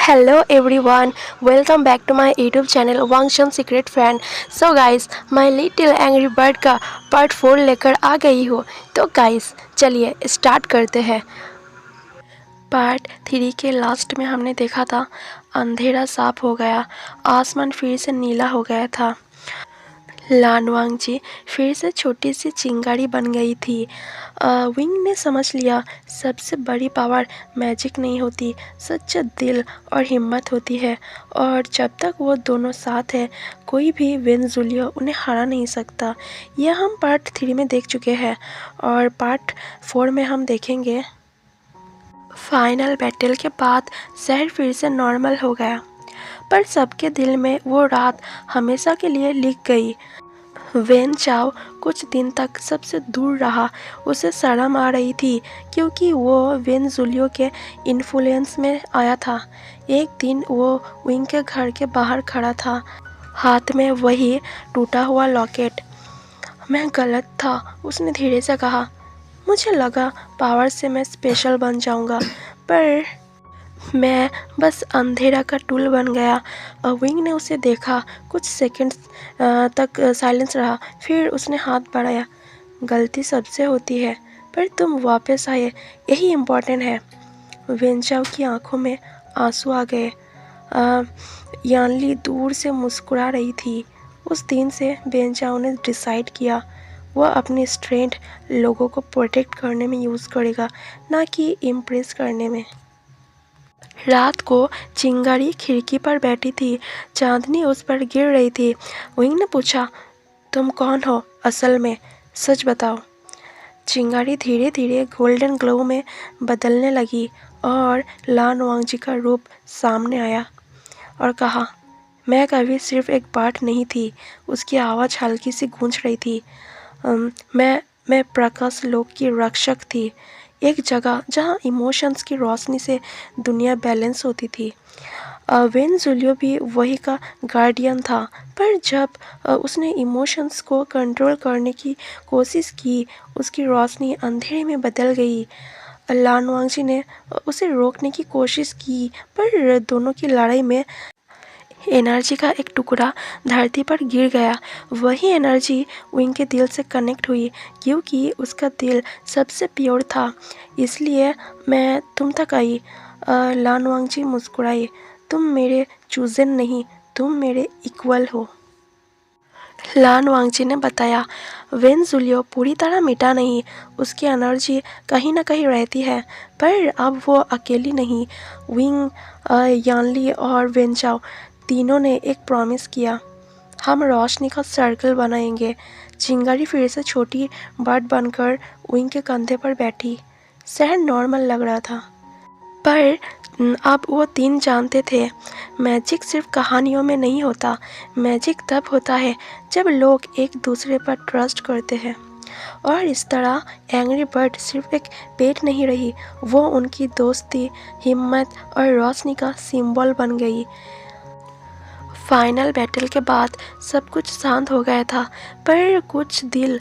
Hello everyone, welcome back to my YouTube channel Wangshan Secret Friend। So guys, my little angry bird का part 4 लेकर आ गई हूँ। तो guys चलिए start करते हैं। पार्ट 3 के लास्ट में हमने देखा था अंधेरा साफ हो गया, आसमान फिर से नीला हो गया था। लान वांगजी फिर से छोटी सी चिंगारी बन गई थी। विंग ने समझ लिया सबसे बड़ी पावर मैजिक नहीं होती, सच्चा दिल और हिम्मत होती है। और जब तक वो दोनों साथ हैं कोई भी विन जूलियो उन्हें हरा नहीं सकता। यह हम पार्ट 3 में देख चुके हैं और पार्ट 4 में हम देखेंगे। फाइनल बैटल के बाद शहर फिर से नॉर्मल हो गया, पर सबके दिल में वो रात हमेशा के लिए लिख गई। वेन चाओ कुछ दिन तक सबसे दूर रहा। उसे शर्म आ रही थी क्योंकि वो वेन जूलियो के इन्फ्लुएंस में आया था। एक दिन वो विंग के घर के बाहर खड़ा था, हाथ में वही टूटा हुआ लॉकेट। मैं गलत था, उसने धीरे से कहा। मुझे लगा पावर से मैं स्पेशल बन जाऊंगा, पर मैं बस अंधेरा का टूल बन गया। विंग ने उसे देखा। कुछ सेकंड्स तक साइलेंस रहा, फिर उसने हाथ बढ़ाया। गलती सबसे होती है, पर तुम वापस आए, यही इम्पोर्टेंट है। वेंचाओ की आंखों में आंसू आ गए। यानली दूर से मुस्कुरा रही थी। उस दिन से वेंचाओ ने डिसाइड किया वह अपनी स्ट्रेंथ लोगों को प्रोटेक्ट करने में यूज़ करेगा, ना कि इम्प्रेस करने में। रात को चिंगारी खिड़की पर बैठी थी, चांदनी उस पर गिर रही थी। विंग ने पूछा, तुम कौन हो असल में, सच बताओ। चिंगारी धीरे धीरे गोल्डन ग्लो में बदलने लगी और लान वांगजी का रूप सामने आया और कहा, मैं कभी सिर्फ एक बर्ड नहीं थी। उसकी आवाज़ हल्की सी गूंज रही थी। मैं प्रकाश लोक की रक्षक थी, एक जगह जहां इमोशंस की रोशनी से दुनिया बैलेंस होती थी। वेन जूलियो भी वही का गार्डियन था, पर जब उसने इमोशंस को कंट्रोल करने की कोशिश की, उसकी रोशनी अंधेरे में बदल गई। लान वांगजी ने उसे रोकने की कोशिश की, पर दोनों की लड़ाई में एनर्जी का एक टुकड़ा धरती पर गिर गया। वही एनर्जी विंग के दिल से कनेक्ट हुई, क्योंकि उसका दिल सबसे प्योर था। इसलिए मैं तुम तक आई। लान वांगजी मुस्कुराई। तुम मेरे चूजन नहीं, तुम मेरे इक्वल हो। लान वांगजी ने बताया, वेन जूलियो पूरी तरह मिटा नहीं, उसकी एनर्जी कहीं ना कहीं रहती है, पर अब वो अकेली नहीं। विंग, यानली और वेंचाओ तीनों ने एक प्रॉमिस किया, हम रोशनी का सर्कल बनाएंगे। चिंगारी फिर से छोटी बर्ड बनकर विंग के कंधे पर बैठी। शहर नॉर्मल लग रहा था, पर अब वो तीन जानते थे मैजिक सिर्फ कहानियों में नहीं होता। मैजिक तब होता है जब लोग एक दूसरे पर ट्रस्ट करते हैं। और इस तरह एंग्री बर्ड सिर्फ एक पेट नहीं रही, वो उनकी दोस्ती, हिम्मत और रोशनी का सिंबल बन गई। फाइनल बैटल के बाद सब कुछ शांत हो गया था, पर कुछ दिल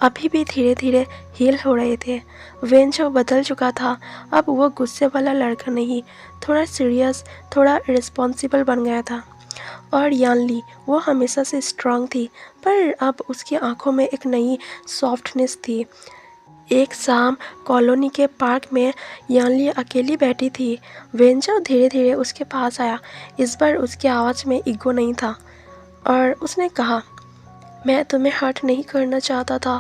अभी भी धीरे धीरे हील हो रहे थे। वेंचाओ बदल चुका था। अब वो गुस्से वाला लड़का नहीं, थोड़ा सीरियस, थोड़ा रिस्पॉन्सिबल बन गया था। और यानली, वो हमेशा से स्ट्रांग थी, पर अब उसकी आंखों में एक नई सॉफ्टनेस थी। एक शाम कॉलोनी के पार्क में यानली अकेली बैठी थी। वेंचाओ धीरे धीरे उसके पास आया। इस बार उसकी आवाज़ में ईगो नहीं था और उसने कहा, मैं तुम्हें हर्ट नहीं करना चाहता था,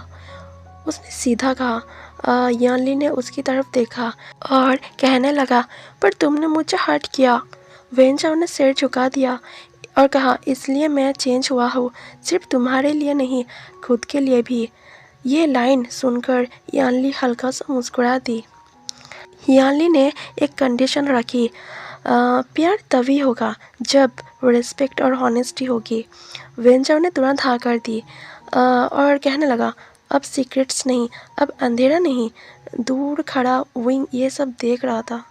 उसने सीधा कहा। यानली ने उसकी तरफ देखा और कहने लगा, पर तुमने मुझे हर्ट किया। वेंचाओ ने सिर झुका दिया और कहा, इसलिए मैं चेंज हुआ हूँ, सिर्फ तुम्हारे लिए नहीं, खुद के लिए भी। ये लाइन सुनकर यानली हल्का सा मुस्कुरा दी। यानली ने एक कंडीशन रखी, प्यार तभी होगा जब रिस्पेक्ट और हॉनेस्टी होगी। वेंचाओ ने तुरंत हाँ कर दी और कहने लगा, अब सीक्रेट्स नहीं, अब अंधेरा नहीं। दूर खड़ा विंग ये सब देख रहा था।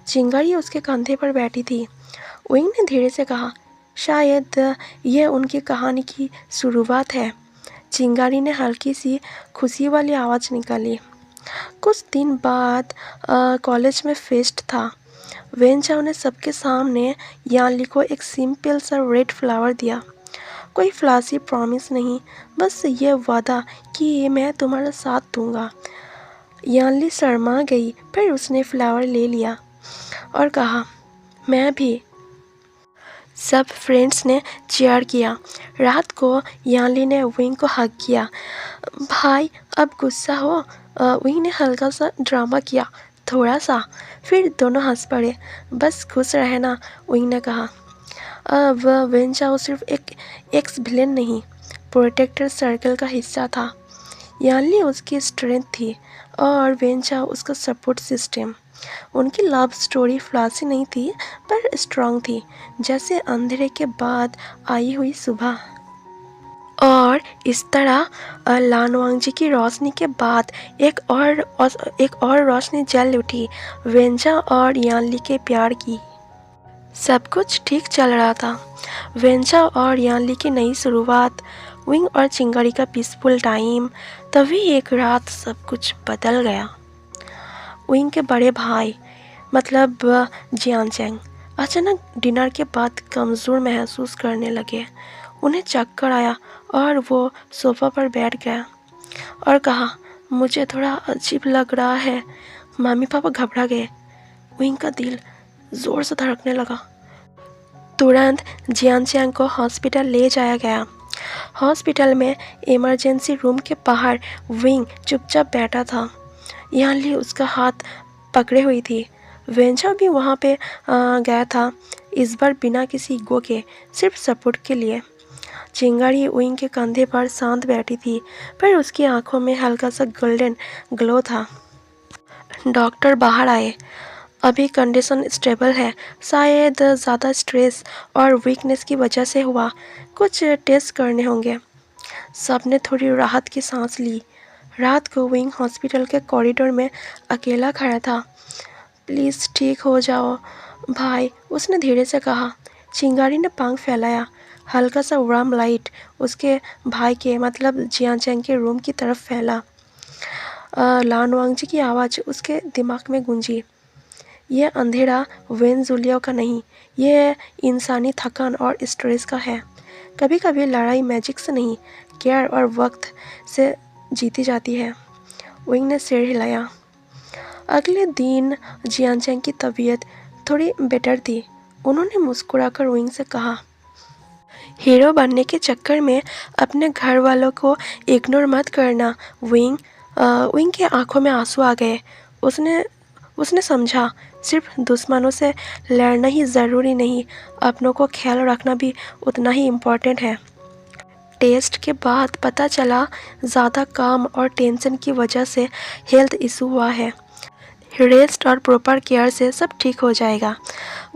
चिंगारी उसके कंधे पर बैठी थी। विंग ने धीरे से कहा, शायद यह उनकी कहानी की शुरुआत है। चिंगारी ने हल्की सी खुशी वाली आवाज़ निकाली। कुछ दिन बाद कॉलेज में फेस्ट था। वेंचाओ ने सबके सामने यानली को एक सिंपल सा रेड फ्लावर दिया। कोई फ्लासी प्रॉमिस नहीं, बस ये वादा कि मैं तुम्हारा साथ दूंगा। यानली शर्मा गई, फिर उसने फ्लावर ले लिया और कहा, मैं भी। सब फ्रेंड्स ने चीयर किया। रात को यानली ने विंग को हग किया। भाई अब गुस्सा हो? विंग ने हल्का सा ड्रामा किया, थोड़ा सा। फिर दोनों हंस पड़े। बस खुश रहना, विंग ने कहा। अब वेंचाओ सिर्फ एक एक्स विलेन नहीं, प्रोटेक्टर सर्कल का हिस्सा था। यानली उसकी स्ट्रेंथ थी और वेंचाओ उसका सपोर्ट सिस्टम। उनकी लव स्टोरी फ्लासी नहीं थी, पर स्ट्रांग थी, जैसे अंधेरे के बाद आई हुई सुबह। और इस तरह लानवांगजी की रोशनी के बाद एक और रोशनी जल उठी, वेंजा और यानली के प्यार की। सब कुछ ठीक चल रहा था। वेंचा और यानली की नई शुरुआत, विंग और चिंगारी का पीसफुल टाइम। तभी एक रात सब कुछ बदल गया। विंग के बड़े भाई मतलब जियानचैंग अचानक डिनर के बाद कमज़ोर महसूस करने लगे। उन्हें चक्कर आया और वो सोफा पर बैठ गया और कहा, मुझे थोड़ा अजीब लग रहा है। मम्मी पापा घबरा गए। विंग का दिल ज़ोर से धड़कने लगा। तुरंत जियानचैंग को हॉस्पिटल ले जाया गया। हॉस्पिटल में इमरजेंसी रूम के बाहर विंग चुपचाप बैठा था। यानली उसका हाथ पकड़े हुई थी। वेंचा भी वहाँ पे गया था, इस बार बिना किसी ईगो के, सिर्फ सपोर्ट के लिए। चिंगारी विंग के कंधे पर शांत बैठी थी, पर उसकी आंखों में हल्का सा गोल्डन ग्लो था। डॉक्टर बाहर आए। अभी कंडीशन स्टेबल है, शायद ज़्यादा स्ट्रेस और वीकनेस की वजह से हुआ। कुछ टेस्ट करने होंगे। सबने थोड़ी राहत की सांस ली। रात को विंग हॉस्पिटल के कॉरिडोर में अकेला खड़ा था। प्लीज़ ठीक हो जाओ भाई, उसने धीरे से कहा। चिंगारी ने पंख फैलाया। हल्का सा वार्म लाइट उसके भाई के मतलब जियानचैंग के रूम की तरफ फैला। लानवांगजी की आवाज़ उसके दिमाग में गूंजी। यह अंधेरा वेनजुलिया का नहीं, यह इंसानी थकान और स्ट्रेस का है। कभी कभी लड़ाई मैजिक से नहीं, केयर और वक्त से जीती जाती है। विंग ने सिर हिलाया। अगले दिन जियानचैंग की तबीयत थोड़ी बेटर थी। उन्होंने मुस्कुराकर विंग से कहा, हीरो बनने के चक्कर में अपने घर वालों को इग्नोर मत करना विंग। विंग के आंखों में आंसू आ गए। उसने समझा, सिर्फ दुश्मनों से लड़ना ही ज़रूरी नहीं, अपनों को ख्याल रखना भी उतना ही इम्पोर्टेंट है। टेस्ट के बाद पता चला ज़्यादा काम और टेंशन की वजह से हेल्थ इशू हुआ है। रेस्ट और प्रॉपर केयर से सब ठीक हो जाएगा।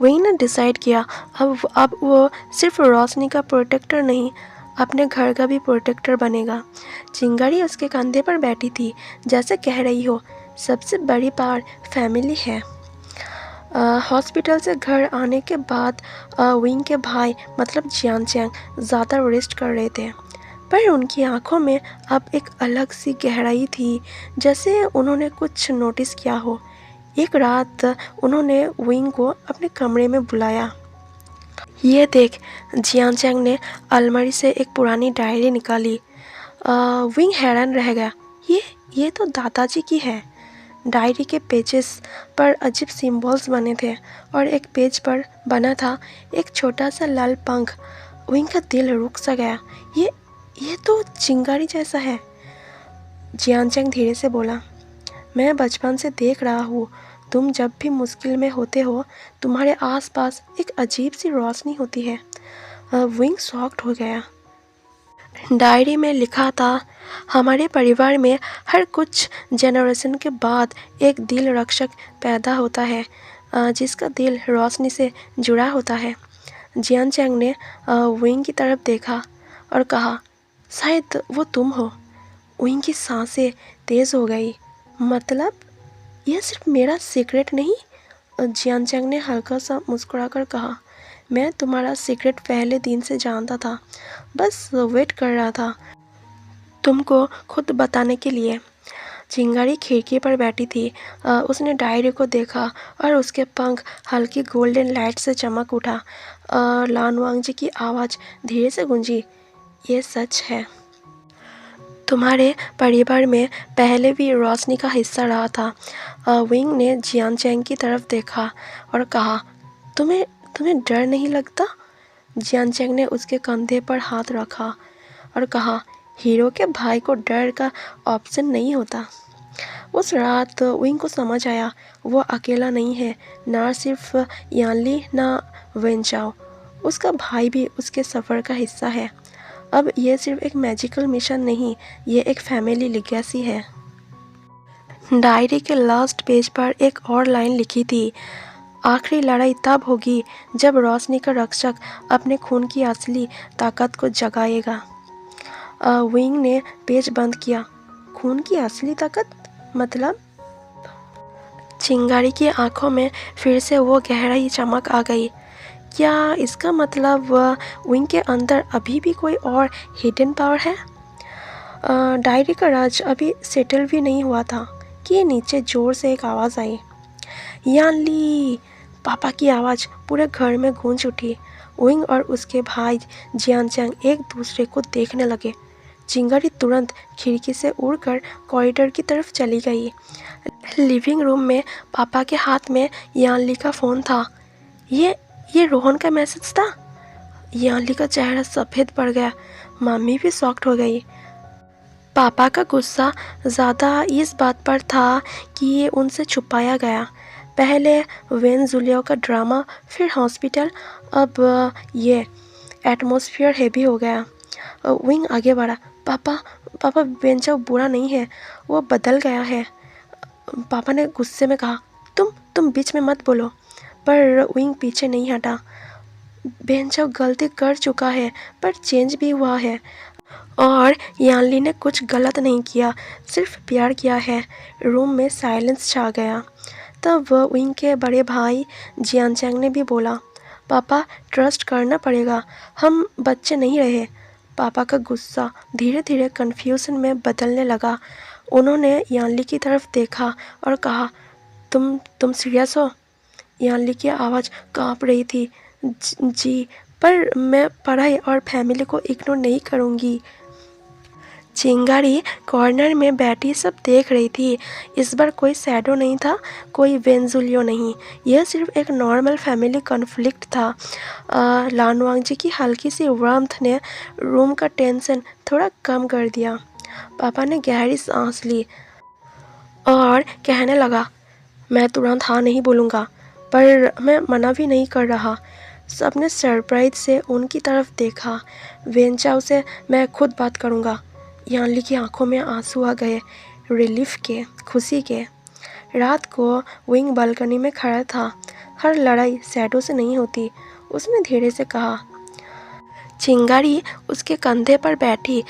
विंग ने डिसाइड किया, अब वो सिर्फ रोशनी का प्रोटेक्टर नहीं, अपने घर का भी प्रोटेक्टर बनेगा। चिंगारी उसके कंधे पर बैठी थी, जैसे कह रही हो, सबसे बड़ी पावर फैमिली है। हॉस्पिटल से घर आने के बाद विंग के भाई मतलब जियानचैंग ज़्यादा रेस्ट कर रहे थे, पर उनकी आंखों में अब एक अलग सी गहराई थी, जैसे उन्होंने कुछ नोटिस किया हो। एक रात उन्होंने विंग को अपने कमरे में बुलाया। ये देख, जियानचैंग ने अलमारी से एक पुरानी डायरी निकाली। विंग हैरान रह गया। ये तो दादाजी की है। डायरी के पेजेस पर अजीब सिंबल्स बने थे और एक पेज पर बना था एक छोटा सा लाल पंख। विंग का दिल रुक सा गया। ये तो चिंगारी जैसा है। जियानचैंग धीरे से बोला, मैं बचपन से देख रहा हूँ, तुम जब भी मुश्किल में होते हो, तुम्हारे आसपास एक अजीब सी रोशनी होती है। विंग शॉक्ड हो गया। डायरी में लिखा था, हमारे परिवार में हर कुछ जनरेशन के बाद एक दिल रक्षक पैदा होता है, जिसका दिल रोशनी से जुड़ा होता है। जियानचैंग ने विंग की तरफ देखा और कहा, शायद वो तुम हो। विंग की सांसें तेज़ हो गई। मतलब यह सिर्फ मेरा सीक्रेट नहीं? जियानचैंग ने हल्का सा मुस्कुराकर कहा, मैं तुम्हारा सीक्रेट पहले दिन से जानता था, बस वेट कर रहा था तुमको खुद बताने के लिए। चिंगारी खिड़की पर बैठी थी। उसने डायरी को देखा और उसके पंख हल्की गोल्डन लाइट से चमक उठा। लानवांग जी की आवाज़ धीरे से गूंजी, ये सच है। तुम्हारे परिवार में पहले भी रोशनी का हिस्सा रहा था। विंग ने जियान चैंग की तरफ देखा और कहा, तुम्हें तुम्हें डर नहीं लगता? जियान चैंग ने उसके कंधे पर हाथ रखा और कहा, हीरो के भाई को डर का ऑप्शन नहीं होता। उस रात विंग को समझ आया, वो अकेला नहीं है, ना सिर्फ यानली ना वेंचाओ, उसका भाई भी उसके सफ़र का हिस्सा है। अब ये सिर्फ एक मैजिकल मिशन नहीं, ये एक फैमिली लिगेसी है। डायरी के लास्ट पेज पर एक और लाइन लिखी थी, आखिरी लड़ाई तब होगी जब रोशनी का रक्षक अपने खून की असली ताकत को जगाएगा। विंग ने पेज बंद किया। खून की असली ताकत मतलब? चिंगारी की आंखों में फिर से वो गहराई चमक आ गई। क्या इसका मतलब विंग के अंदर अभी भी कोई और हिडन पावर है? डायरी का राज अभी सेटल भी नहीं हुआ था कि नीचे जोर से एक आवाज़ आई, यानली! पापा की आवाज़ पूरे घर में गूंज उठी। विंग और उसके भाई जियानचैंग एक दूसरे को देखने लगे। चिंगारी तुरंत खिड़की से उड़कर कॉरिडोर की तरफ चली गई। लिविंग रूम में पापा के हाथ में यानली का फ़ोन था। ये रोहन का मैसेज था। यानली का चेहरा सफ़ेद पड़ गया। मम्मी भी शॉक्ड हो गई। पापा का गुस्सा ज़्यादा इस बात पर था कि ये उनसे छुपाया गया। पहले वेन जूलियो का ड्रामा, फिर हॉस्पिटल, अब ये एटमॉस्फेयर हेवी हो गया। विंग आगे बढ़ा, पापा वेंचाओ बुरा नहीं है, वो बदल गया है। पापा ने गुस्से में कहा, तुम बीच में मत बोलो। पर विंग पीछे नहीं हटा। वेंचाओ गलती कर चुका है, पर चेंज भी हुआ है। और यानली ने कुछ गलत नहीं किया, सिर्फ प्यार किया है। रूम में साइलेंस छा गया। तब विंग के बड़े भाई जियानचैंग ने भी बोला, पापा ट्रस्ट करना पड़ेगा, हम बच्चे नहीं रहे। पापा का गुस्सा धीरे धीरे कन्फ्यूजन में बदलने लगा। उन्होंने यानली की तरफ देखा और कहा, तुम सीरियस हो? यानली की आवाज़ कांप रही थी। जी, पर मैं पढ़ाई और फैमिली को इग्नोर नहीं करूँगी। चिंगारी कॉर्नर में बैठी सब देख रही थी। इस बार कोई शैडो नहीं था, कोई वेंजुलियो नहीं, यह सिर्फ एक नॉर्मल फैमिली कॉन्फ्लिक्ट था। लानवांग जी की हल्की सी वार्मथ ने रूम का टेंशन थोड़ा कम कर दिया। पापा ने गहरी सांस ली और कहने लगा, मैं तुरंत हाँ नहीं बोलूँगा, पर मैं मना भी नहीं कर रहा। सबने सरप्राइज से उनकी तरफ देखा। वेंचाओ से मैं खुद बात करूँगा। यानली की आंखों में आंसू आ गए, रिलीफ के, खुशी के। रात को विंग बालकनी में खड़ा था। हर लड़ाई शैडो से नहीं होती, उसने धीरे से कहा। चिंगारी उसके कंधे पर बैठी।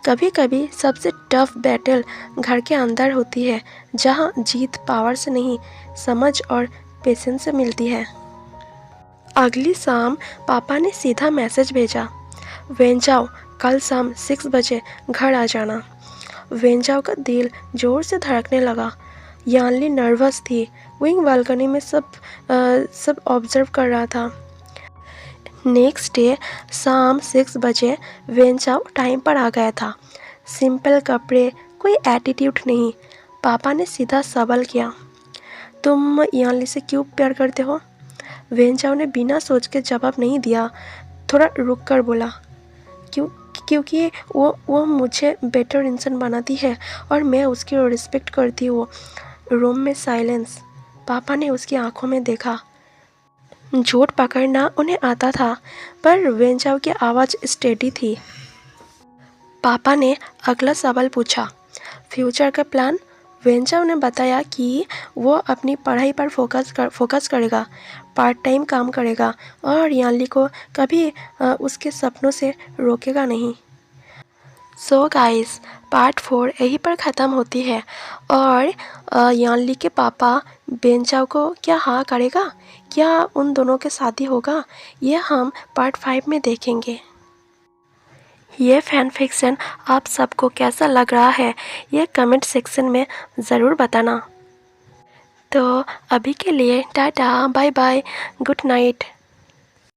कभी कभी सबसे टफ बैटल घर के अंदर होती है, जहाँ जीत पावर से नहीं, समझ और पेशेंस से मिलती है। अगली शाम पापा ने सीधा मैसेज भेजा, वेंचाओ कल शाम 6 बजे घर आ जाना। वेंचाओ का दिल जोर से धड़कने लगा। यानली नर्वस थी। विंग बालकनी में सब ऑब्जर्व कर रहा था। नेक्स्ट डे शाम 6 बजे वेंचाओ टाइम पर आ गया था। सिंपल कपड़े, कोई एटीट्यूड नहीं। पापा ने सीधा सवाल किया, तुम यानली से क्यों प्यार करते हो? वेंचाओ ने बिना सोच के जवाब नहीं दिया, थोड़ा रुक कर बोला, क्योंकि वो मुझे बेटर इंसान बनाती है और मैं उसकी रिस्पेक्ट करती हूँ। रूम में साइलेंस। पापा ने उसकी आंखों में देखा। झूठ पकड़ना उन्हें आता था, पर वेंचाओ की आवाज़ स्टेडी थी। पापा ने अगला सवाल पूछा, फ्यूचर का प्लान? वेंचाओ ने बताया कि वो अपनी पढ़ाई पर फोकस करेगा, पार्ट टाइम काम करेगा और यानली को कभी उसके सपनों से रोकेगा नहीं। सो गाइस, पार्ट 4 यहीं पर ख़त्म होती है। और यानली के पापा वेंचाओ को क्या हाँ करेगा? क्या उन दोनों के शादी होगा? ये हम पार्ट 5 में देखेंगे। ये फैन फिक्शन आप सबको कैसा लग रहा है ये कमेंट सेक्शन में ज़रूर बताना। तो अभी के लिए tata bye bye good night.